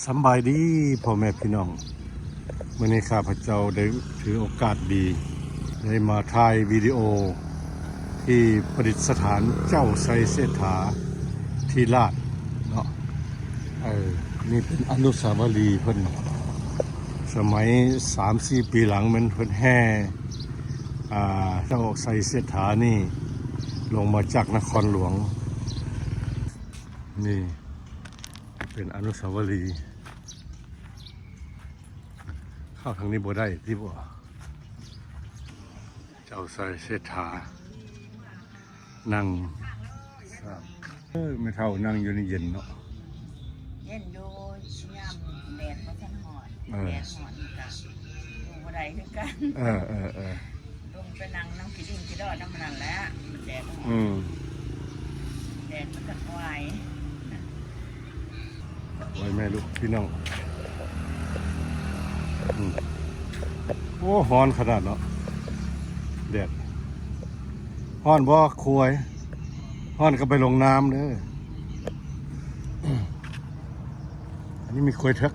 สำบายดีพ่อแม่พี่น้องวันนี้ข้าพเจ้าได้ถือโอกาสดีได้มาถ่ายวิดีโอที่ประดิษฐานเจ้าไซเสถาที่ลาดเนาะนี่เป็นอนุสาวรีย์เพิ่นสมัย 3-4 ปีหลังมันเพิ่นแห่เจ้าไซเสถานี่ลงมาจากนครหลวงนี่เป็นอนุสาวรีย์เข้าทางนี้บ่ได้ที่บ่เจ้าไซเสถานั่งไม่เท่านั่งอยู่ในเย็นเนาะเย็นอยู่ยามแดดบ่ทันฮอดแดดฮอดนี่ก็ลงบ่ได้คือกันลงไปนั่งขี้ดินขี้ดอดน้ำมันนั่นแหละมันแดดแดดมันก็ไหวแม่ลูกพี่น้องโอ้ฮ้อนขนาดเนาะแดดฮ้อนบ่ควยฮ้อนก็ไปลงน้ำเด้ออันนี้มีควยทึก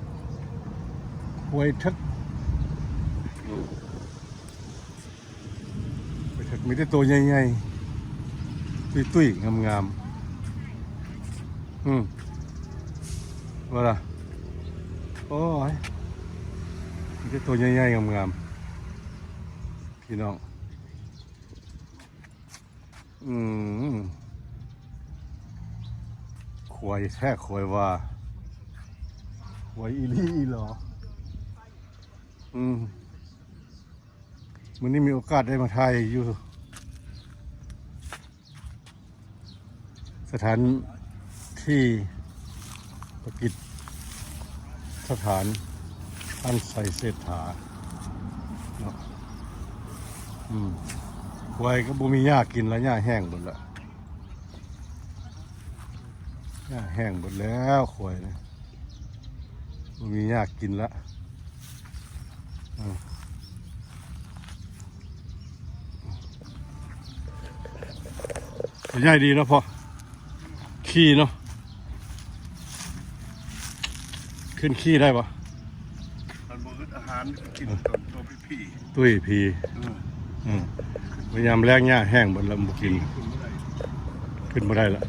มีแต่ตัวใหญ่ๆตุ้ยๆงามๆว่าล่ะโอ้ยมีแต่ตัวใหญ่ๆงามๆพี่น้องควายแท้ควายว่าควายอีลี่เหรอวันนี้มีโอกาสได้มาถ่ายอยู่สถานที่ประกิจสถานอันไซเสถาเนาะควายก็บ่มีหญ้ากินแล้วหญ้าแห้งหมดละหญ้าแห้งหมดแล้วควายนะบ่มีหญ้ากินละใหญ่ดีเนาะพ่อขี้เนาะขึ้นขี้ได้ปะมันบ่อึดอาหารกินตัวพี่ตุ้ยพีพยายามแลกหญ้าแห้งบนลำบุกินขึ้นมาได้ละ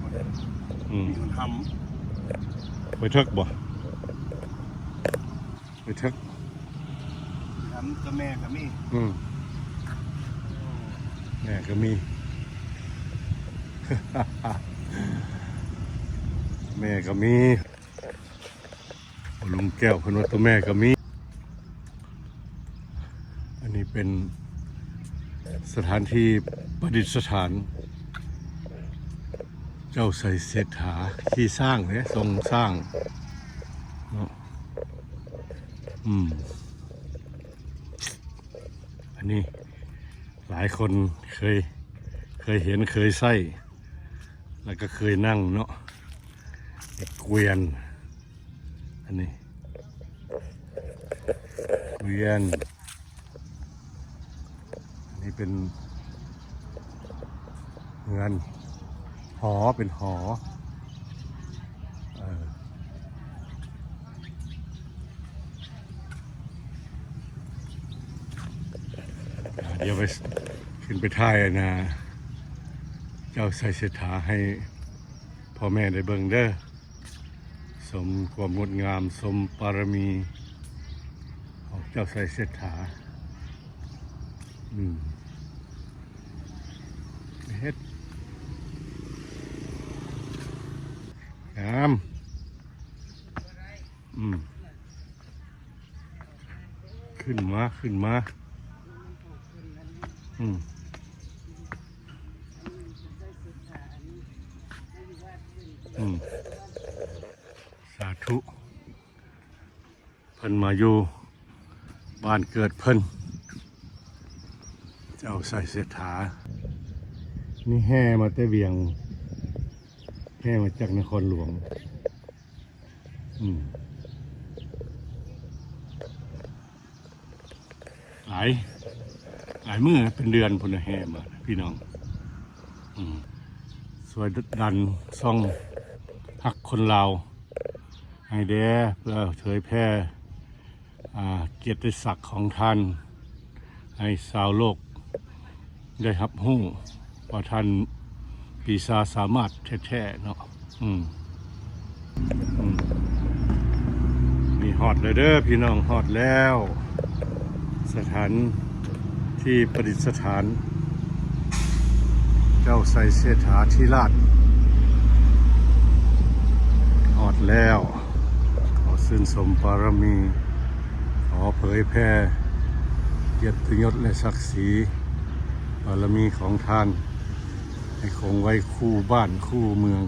มันทไปเทิกบ่ไปเทิกทำกับแม่กับมี่แม่ก็มี แม่ก็มีลุงแก้วพนวตัวแม่ก็มีอันนี้เป็นสถานที่ประดิษฐานเจ้าไซเสถาที่สร้างเนี่ยทรงสร้างเนาะอันนี้หลายคนเคยเห็นเคยใส่แล้วก็เคยนั่งเนาะเกวียนอันนี้เกวียนอันนี้เป็นเงินหอเป็นหอเดี๋ยวไปขึ้นไปถ่ายนะเจ้าไซเสถาให้พ่อแม่ได้เบิ่งเด้อสมความงดงามสมปารมีของเจ้าไซเสถาเฮ็ดงามขึ้นมาสาธุเพิ่นมาอยู่บ้านเกิดเพิ่นเจ้าไซเสถานี่แห่มาแต่เวียงแห่มาจากนครหลวงหลายมื้อเป็นเดือนพุ่นแห่มาพี่น้องสวยดันซ่องหักคนลาว ให้แด่เพื่อเผยแพร่เกียรติศักดิ์ของท่านให้ชาวโลกได้รับรู้ว่าท่านปีศาจสามารถแท้ๆเนาะมีฮอดเลยเด้อพี่น้องฮอดแล้ว สถานที่ประดิษฐานเจ้าไสเสถาธิราชฮอดแล้วขอชื่นชมบารมีขอเผยแพร่เกียรติยศและศักดิ์ศรีบารมีของท่านให้คงไว้คู่บ้านคู่เมือง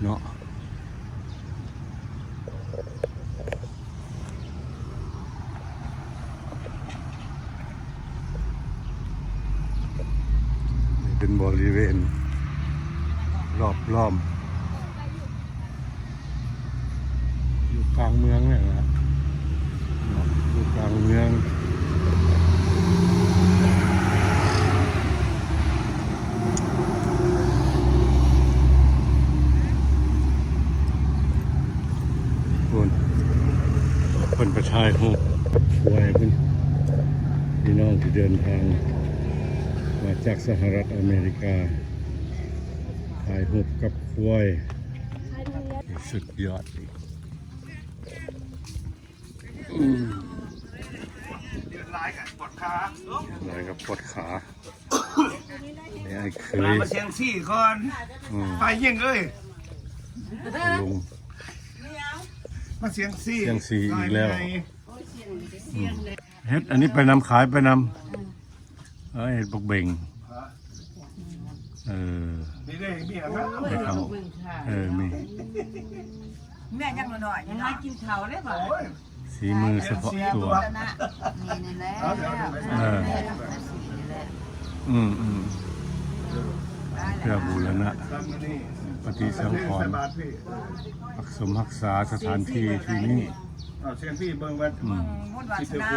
เนาะนี่เป็นบริเวณรอบล้อมอยู่กลางเมืองเนี่ยนะอยู่กลางเมืองคนประชายหูช่วยเพื่อนพี่น้องที่เดินทางมาจากสหรัฐอเมริกาถ่ายรูปกับควายสุดยอดเลยลายกับปวดขา ลายกับปวดขาเนี่ยไอ้เคย มาเสียงซี่ก่อนไปยิ่งเอ้ย ลุง มาเสียงซี่ เสียงซี่อีกแล้ว เฮ็ดอันนี้ไปนำขายไปนำเฮ็ดบกเบ่งนี่ได้มีอะไร ไปทำมี แม่ยังหน่อยยังไงกินข้าวได้ป่ะ สีมือเฉพาะตัว นี่แหละเพื่อบูรณะปฏิสังขรณ์รักสมรักษาสถานที่ที่นี่ เสียงซี่เบิ่งว่า มุดวาสนา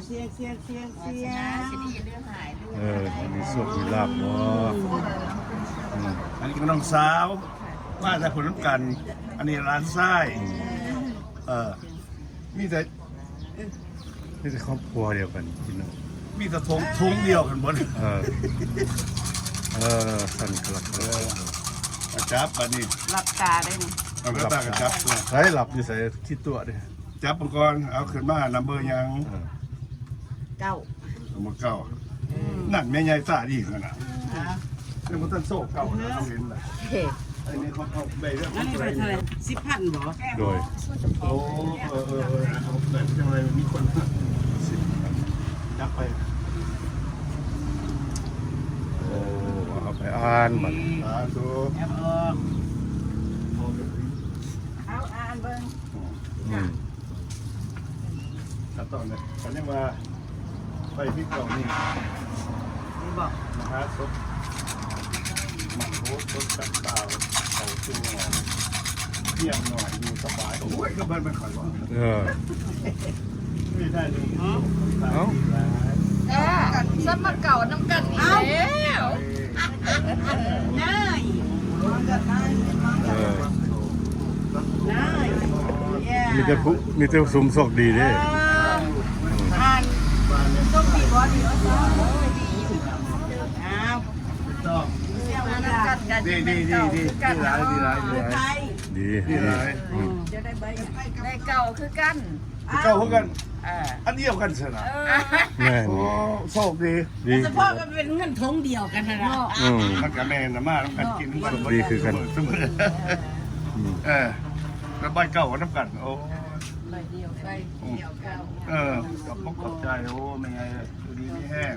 เสียงสิดีเรื่องหาย มีสุขมีลาภบ่ อันนี้ก็น้องสาวว่าแต่คนน้ำกัน อันนี้ร้านไส้มีแต่ นี่คือครอบครัวเดียวกันพี่น้อง มีแต่ทงเดียวกันหมด สั่นกลับเลย จับอันนี้ หลับตาได้ไหม เอากระตากระจับตัว ใช้หลับอยู่ใส่คิดตัวดิ จับมังกรเอาขึ้นมานัมเบอร์ยัง เก้า มาเก้านั่นแม่ใหญ่ตาดีขนาดนี่มันต้นโซ่เก่านะเขาเห็นเลยไอ้นี่เขาใบเรื่องอะไร 10,000บ่ โดย โอ้เขาแบบยังไงมีคนจับไป เอาไปอ่านมัน ดู เอาอ่านเบิ่ง แล้วตอนนี้ฉันยังว่าไปที่เก่านี่ นี่บอก นะฮะซบมันโคตรจับตาเขาตัวเยี่ยมหน่อยดูสบายโอ้ยก็เบิ้ลมันขอยว่าไม่ได้ดูซับมาเก่าน้ำกันนี่แล้วน่ายมีแต่ผู้มีแต่สมศกดีเด้ อ่านต้องมีบอดีดีจะได้ใบได้เก่าคือกัน เก่าเหมือนกันอันเดียวกันสินะ แม่ โอ้โชคดี เฉพาะมันเป็นเงินทงเดียวกันนะมันกับแม่นะมากันกินกันเสมอแล้วใบเก่าน้ำกันโอ้ ใบเดียวใบเดียวเก่า กับพกกับใจโอ้ไม่ไงดีไม่แห้ง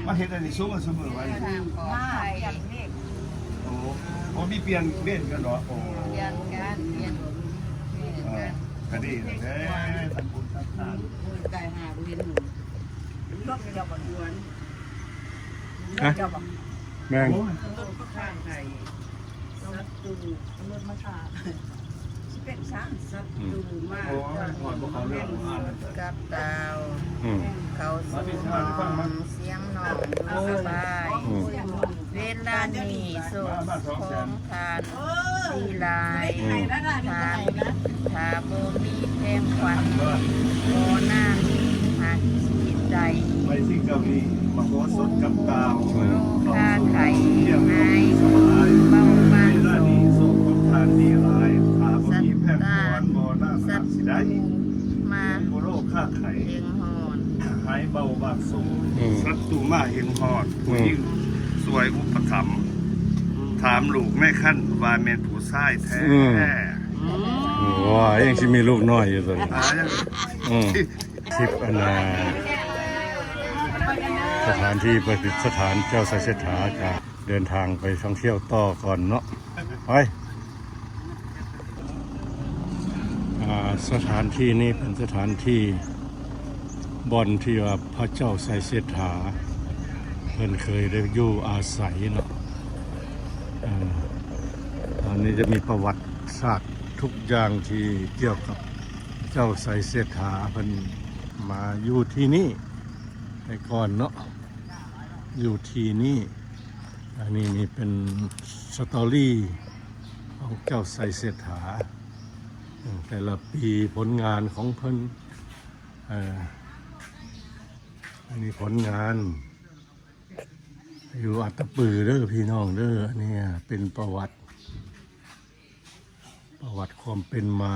มาเห็นอันนี้ซุ้มเสมอไว้ มาอย่างนี้ โอ้มีเปลี่ยนเล่นกันเหรอโอ้ เปลี่ยนกันเปลี่ยนกัน คดีเลยทำบุญทำทาน ไก่หาบุญหนุนรถเดียวกับดวนเดียวกับ แม่ง รถข้างไก่สัตว์ตูรถมาขาเป็นช้างสัตว์ตูมาก โอ้หอดพวกเขาเรื่อง กับดาวเขาสูงเสียงนอนดูสบายเวลานี้สุขของทาน สีลายถ้าบ่มีแพงขวัญบ่น่าหักจิตใจ ไปสิเกาหลีมาโพสต์กับดาว ค่าไข่ เที่ยง นาย สบาย เบาบาง เวลา โศ นี้ ก ส่งกับทานดีหลายถ้าบ่ สัต มี ว์ แพง ตา ควรบ่น่า สั สั ต ก ว์ สิได้ มา โบโรค่าไข่ เลี้ยงหอน หายเบาบางสูงสัตว์ตูมาเห็นหอดผู้หญิงสวยอุปถัมภ์ถามลูกแม่ขั้นว่าแม่นผู้ชายแท้ ว้ายังสิมีลูกน้อยอยู่ตอนนี้ หายัง คลิปอันนาสถานที่ประดิษฐานเจ้าไสเสถาจะเดินทางไปท่องเที่ยวต่อก่อนเนาะไปสถานที่นี้เป็นสถานที่บ่อนที่ว่าพระเจ้าไสเสถาเพิ่นเคยได้อยู่อาศัยเนาะอันนี้จะมีประวัติศาสตร์ทุกอย่างที่เกี่ยวกับเจ้าไสเสถาเพิ่นมาอยู่ที่นี่ไปก่อนเนาะอยู่ที่นี่อันนี้นี่เป็นสตอรี่ของเจ้าไสเสถาแต่ละปีผลงานของเพิ่นอันนี้ผลงานอยู่อัตตปือเด้อพี่น้องเด้อเนี่ยเป็นประวัติความเป็นมา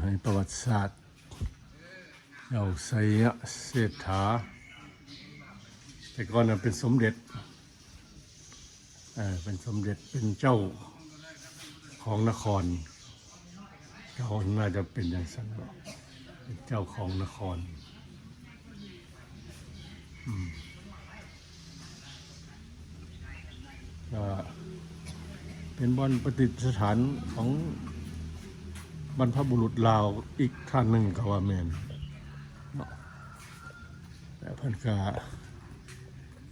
ในประวัติศาสตร์เจ้าไสเสถาแต่ก่อนเป็นสมเด็จเป็นสมเด็จเป็นเจ้าของนครเจ้าน่าจะเป็นอย่างนั้นเป็นเจ้าของนครก็เป็นบ่อนประดิษฐานของบรรพบุรุษลาวอีกท่านหนึ่งก็ว่าแม่นแต่เพิ่นก็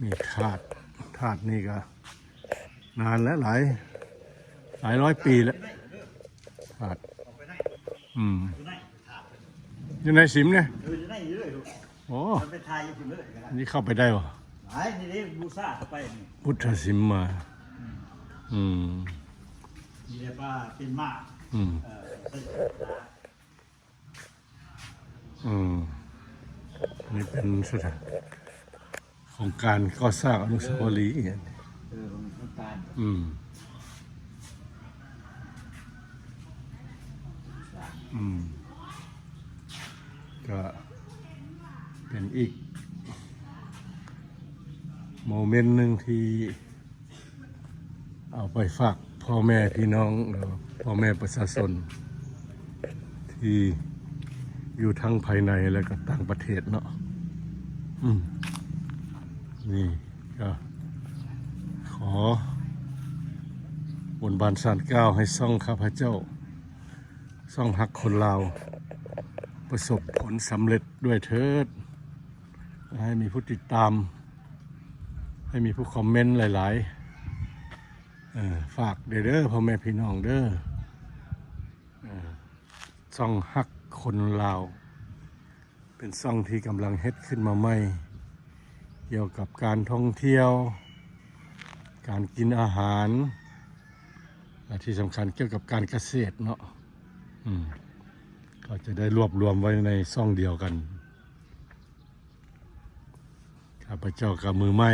มีธาตุนี่ก็นานแล้วหลายร้อยปีแล้วธาตุอยู่ในสิมเนี่ย อยู่ในอยู่เลยลูก โอ้ มันไปทายอยู่เลยกัน นี่เข้าไปได้ปะ ไอ้นี่บูซ่าเข้าไปนี่ พุทธสิมมา มีแต่ว่าเป็นมาก นี่เป็นสถานของการก่อสร้างอนุสาวรีย์อย่างนี้ ของการ ก็เป็นอีกโมเมนต์หนึ่งที่เอาไปฝากพ่อแม่พี่น้องแล้วพ่อแม่ประชาชนที่อยู่ทั้งภายในและก็ต่างประเทศเนาะนี่ก็ขอบนบานศาลเก้าให้ซ่องข้าพเจ้าซ่องหักคนลาวประสบผลสำเร็จด้วยเถิดให้มีผู้ติดตามให้มีผู้คอมเมนต์หลายๆฝากเด้อพ่อแม่พี่น้องเด้อซ่องหักคนลาวเป็นซ่องที่กำลังเฮ็ดขึ้นมาใหม่เกี่ยวกับการท่องเที่ยวการกินอาหารและที่สำคัญเกี่ยวกับการเกษตรเนาะก็จะได้รวบรวมไว้ในซ่องเดียวกันข้าพเจ้ากับมือใหม่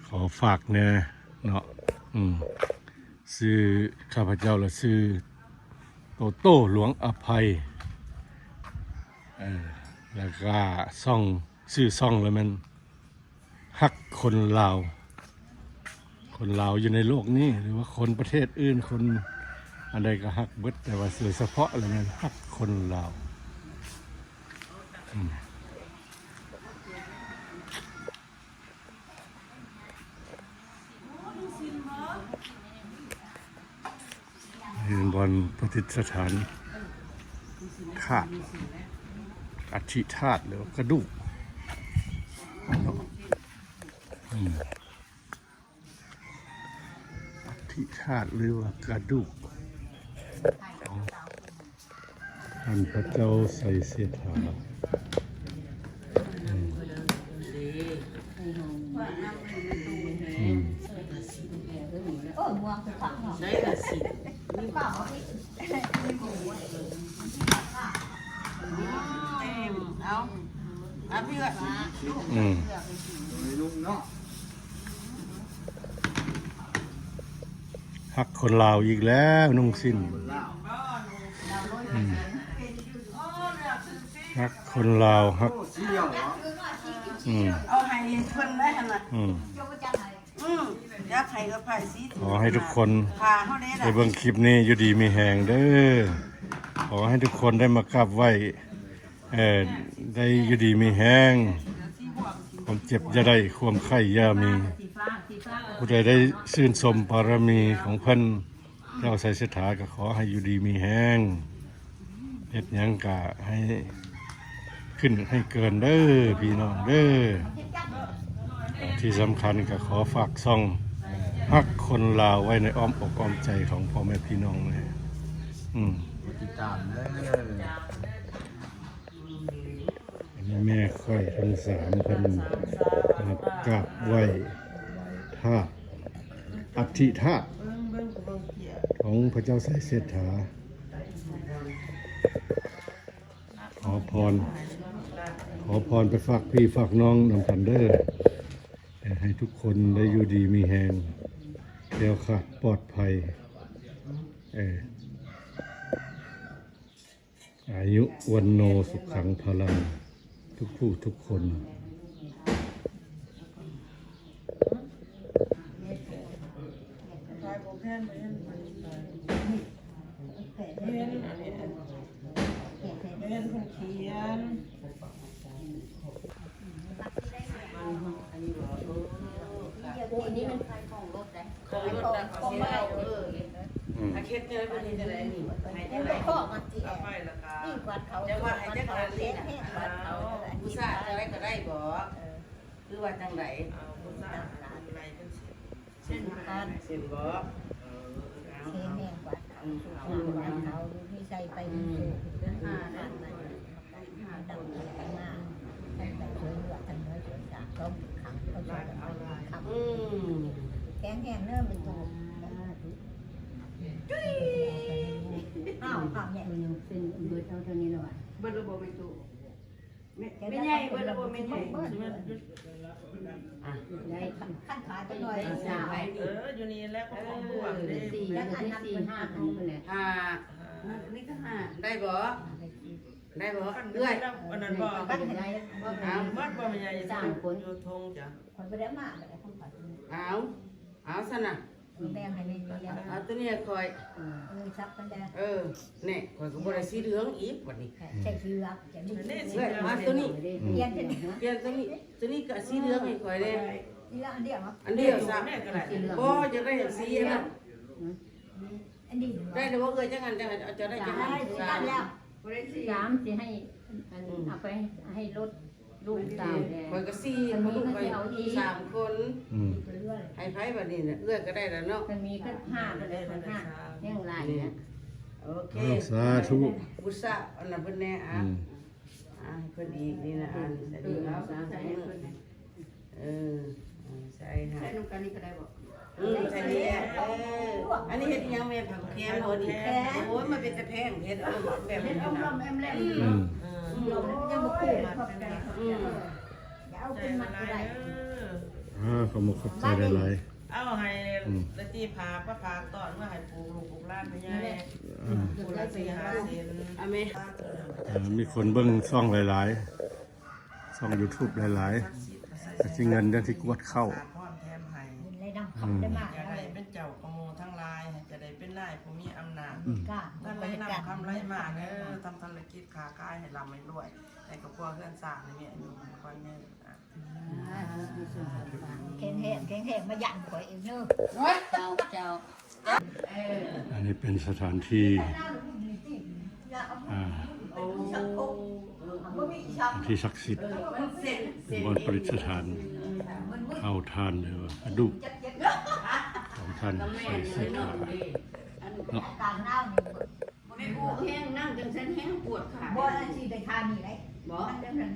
ขอฝากเนี่ยเนาะซื้อข้าพเจ้าละซื้อโตโต้หลวงอภัยแล้วก็ซ่องซื้อซ่องแล้วมันฮักคนลาวอยู่ในโลกนี้หรือว่าคนประเทศอื่นคนอันใดก็ฮักเบิดแต่ว่าเฉพาะอะไรมันฮักคนลาวบนประดิษฐานธาตุอัฐิธาตุหรือกระดูกอัฐิธาตุหรือว่ากระดูกของท่านพระเจ้าไสเสถา ม่วงคือฝักเนาะ ได้ละสิ มีเปล่าอีก เอาพี่ก็ อืม ลุงเนาะ ฮักคนลาวอีกแล้วนุ่งสิ้น ลาว อืมฮักคนลาวฮัก โอ้สีเดียวเหรอ อืม เอาให้เพิ่นได้หั่นน่ะ อืม อยากให้กับไผสิ ขอให้ทุกคน พาเฮาได้ ในเบื้องคลิปนี้อยู่ดีมีแหงเด้อขอให้ทุกคนได้มากราบไหว้ได้อยู่ดีมีแหงความเจ็บอย่าได้ความไข้อย่ามีผู้ใดได้ชื่นชมบารมีของเพิ่นเจ้าใส่เสถาก็ขอให้อยู่ดีมีแหงเฮ็ดหยังกะให้ขึ้นให้เกินเด้อพี่น้องเด้อที่สำคัญก็ขอฝากซ่องฮักคนลาวไว้ในอ้อมอกอ้อมใจของพ่อแม่พี่น้องเลยติดตามเด้อ อันนี้แม่ค่อยทั้งสามเพิ่นมากราบไหว้ธาตุอัฐิธาตุของพระเจ้าไสเสถาขอพรไปฝากพี่ฝากน้องนำกันเด้อให้ทุกคนได้อยู่ดีมีแหงเดี๋ยวขาดปลอดภัยอายุวันโนสุขังพลังทุกผู้ทุกคนอาเฮ็ดเด้อบ่ได้ได้นี่ให้ เห็ ได้ น ห บ่ ลาย ข้อมันสิ เอาไปแล้วก็ นี่กวาดเขา จะว่าให้จัก เขา อัน เลี้ นี้ ยง น่ะ ให้กวาดเขา ผู้ชายอะไรก็ได้บ่หรือว่าจังไดเอาผู้ชายอะไรเป็นเช่นกันเช่นบ่เลี้ยงแม่กวาดเขากวาดเขามีใส่ไปมีสู่ห้าด้านนั้นดำไปมาตั้งแต่ช่วยเหลือทั้งน้อยช่วยจากต้มขังเขาช่วยกันไปขับแกงแห้งเริ่มเป็นตัวอ้าวเนี่ย เป็นเบิดเอาเท่านี้แล้วอ่ะ เบิดระบบไม่ตู้ไม่ใหญ่เบิดระบบไม่ใหญ่ ได้ ขั้นขาจะหน่อย สาว อยู่นี่แล้วก็ของบวก เดือนสี่เดือนที่สี่ห้าอันนี้แหละ นี่ก็5ได้บ่ได้บ่เอื้อยอันนั้นบ่ ก็จะได้ วัดบ่ใหญ่อยู่ทงจ้ะ คนไปได้มากเลยคนขาด เอาซะน่ะ แดงให้นี่แดง เอาตัวนี้คอย ซับกันแดง เนี่ยคอยก็บ่ได้สีเหลืองอีกบัดนี้ ใช่คือรักจะนี่ เอ้ยมาตัวนี้ เปลี่ยนเป็น เปลี่ยนตัวนี้ก็สีเหลืองให้คอยเด้ นี่ละอันเดียวมั้ง อันเดียวซะบ่จะได้สีอันนั้น อันนี้ ได้แล้วบ่เอ้ยจังงั้นเอาจะได้จังงั้น ได้แล้ว สามสิให้เอาไปให้รถลูกตาแดง คอยก็สีเขาลูกคอย3คนให้ไผบัดนี้น่ะเอื้อก็ได้แล้วเนาะ มันมีก็ห้าก็ได้ห้าแห้งลายเนี่ย โอเค สาธุ บุษะอันนั้นเพิ่นแน่เพิ่นอีกนี่นะอันใส่ดีแล้วใส่มือใส่หา ใช้นุ่งกันนี่ก็ได้บอก ใส่นี่อันนี้เฮ็ดยังแม่ผักแพงบ่นี่โอ้ยมันเป็นตะแพงเฮ็ดเอาแบบ เล่ นี้ นอ้อมแอมแหลม ยังบ่คู่มาอย่าเอาขึ้นมาได้ ขอบคุณใจหลาย เอาให้ละตีพาป้าพาตอนเมื่อให้ปลูกลูกปลูกหลานไปยายปลูกละ4-5 เซนอเม มีคนเบิ่งช่องหลายๆช่อง YouTube หลายๆแต่ที่เงินเรื่องที่กวดเข้า พร้อมแถมให้ เลยนำคำได้มาก จะได้เป็นเจ้ากระโมทั้งหลายจะได้เป็นนายผู้มีอำนาจ กล้า ท่าน บ ไร ริการ นำคำไรมาเด้อทำธุรกิจค้าขายให้ร่ำให้รวยในกระเพาะเพื่อนสร้างนี่อายุคนนี้ แข็งแห้งมายันข่อยเองเนอะ เจ้า อันนี้เป็นสถานที่ที่ศักดิ์สิทธิ์บนประดิษฐานเอาทานเลยว่ากระดูกของท่านใส่เสื้อผ้าเนาะ ต่างหน้านี่ แห้งนั่งจนฉันแห้งปวดขา บ่อันที่ได้ทานนี่ไรบ่อันเดิมนั่น